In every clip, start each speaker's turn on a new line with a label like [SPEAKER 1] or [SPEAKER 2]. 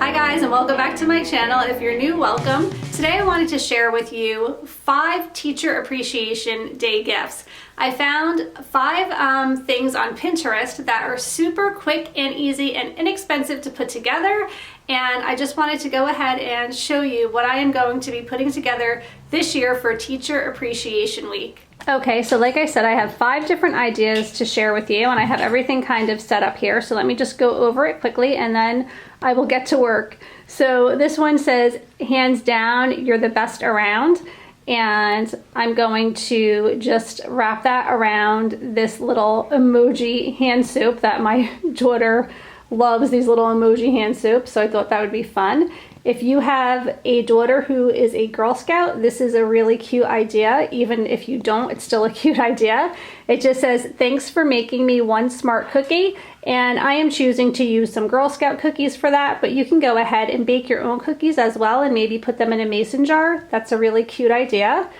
[SPEAKER 1] Hi guys, and welcome back to my channel. If you're new, welcome. Today I wanted to share with you 5 Teacher Appreciation Day gifts. I found 5 things on Pinterest that are super quick and easy and inexpensive to put together, and I just wanted to go ahead and show you what I am going to be putting together this year for Teacher Appreciation Week. Okay, so like I said, I have 5 different ideas to share with you, and I have everything kind of set up here, so let me just go over it quickly and then I will get to work. So this one says, hands down, you're the best around. And I'm going to just wrap that around this little emoji hand soap that my daughter loves, these little emoji hand soaps, so I thought that would be fun. If you have a daughter who is a Girl Scout, this is a really cute idea. Even if you don't, it's still a cute idea. It just says, thanks for making me one smart cookie. And I am choosing to use some Girl Scout cookies for that, but you can go ahead and bake your own cookies as well and maybe put them in a mason jar. That's a really cute idea.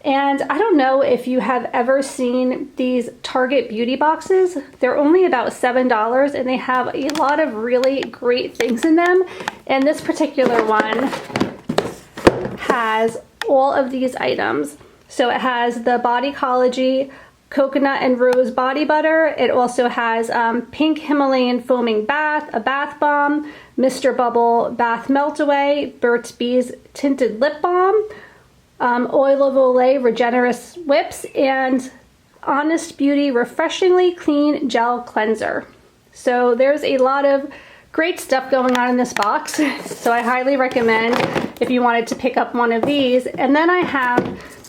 [SPEAKER 1] And I don't know if you have ever seen these Target beauty boxes. They're only about $7 and they have a lot of really great things in them. And this particular one has all of these items. So it has the Bodycology coconut and rose body butter. It also has pink Himalayan foaming bath, a bath bomb, Mr. Bubble bath melt away, Burt's Bees tinted lip balm, Oil of Olay Regenerous Whips, and Honest Beauty Refreshingly Clean Gel Cleanser. So there's a lot of great stuff going on in this box. So I highly recommend if you wanted to pick up one of these. And then I have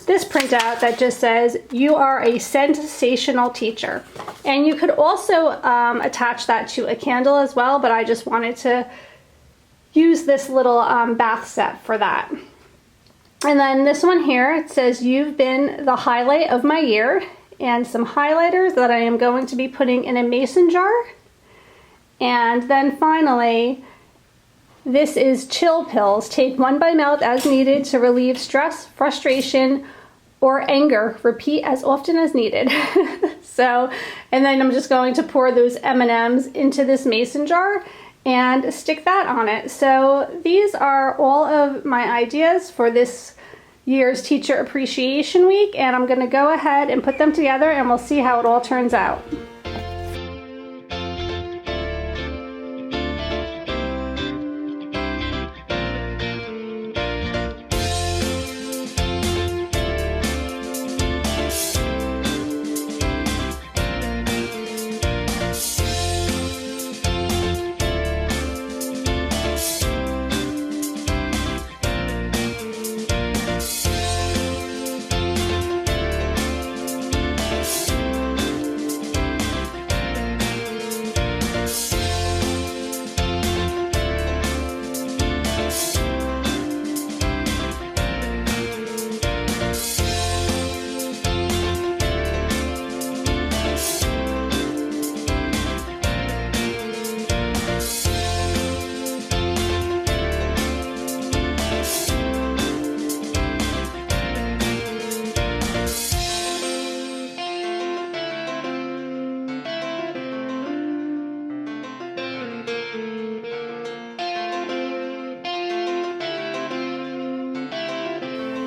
[SPEAKER 1] this printout that just says, you are a sensational teacher. And you could also attach that to a candle as well, but I just wanted to use this little bath set for that. And then this one here, it says, you've been the highlight of my year, and some highlighters that I am going to be putting in a mason jar. And then finally, this is chill pills. Take one by mouth as needed to relieve stress, frustration, or anger. Repeat as often as needed. So, and then I'm just going to pour those M&Ms into this mason jar and stick that on it. So these are all of my ideas for this year's Teacher Appreciation Week, and I'm going to go ahead and put them together and we'll see how it all turns out.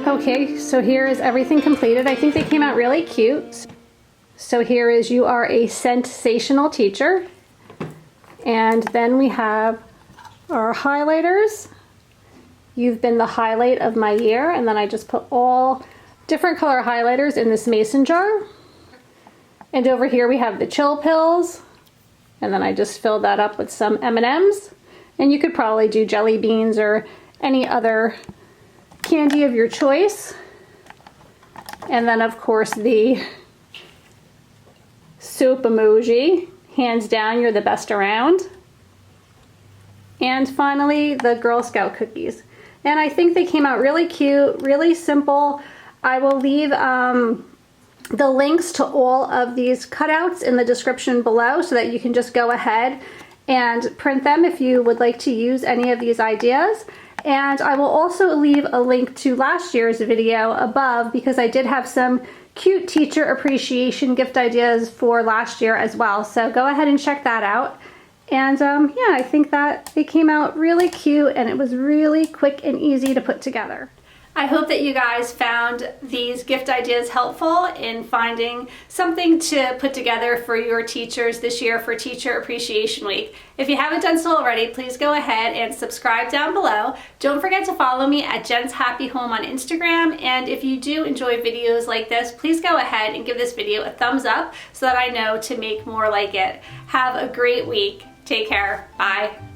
[SPEAKER 1] Okay, so here is everything completed. I think they came out really cute. So here is, you are a sensational teacher. And then we have our highlighters. You've been the highlight of my year. And then I just put all different color highlighters in this mason jar. And over here we have the chill pills. And then I just filled that up with some M&Ms. And you could probably do jelly beans or any other candy of your choice. And then of course the soap emoji, hands down, you're the best around. And finally the Girl Scout cookies. And I think they came out really cute, really simple. I will leave the links to all of these cutouts in the description below so that you can just go ahead and print them if you would like to use any of these ideas. And I will also leave a link to last year's video above because I did have some cute teacher appreciation gift ideas for last year as well. So go ahead and check that out. And yeah, I think that they came out really cute and it was really quick and easy to put together. I hope that you guys found these gift ideas helpful in finding something to put together for your teachers this year for Teacher Appreciation Week. If you haven't done so already, please go ahead and subscribe down below. Don't forget to follow me at Jen's Happy Home on Instagram. And if you do enjoy videos like this, please go ahead and give this video a thumbs up so that I know to make more like it. Have a great week. Take care. Bye.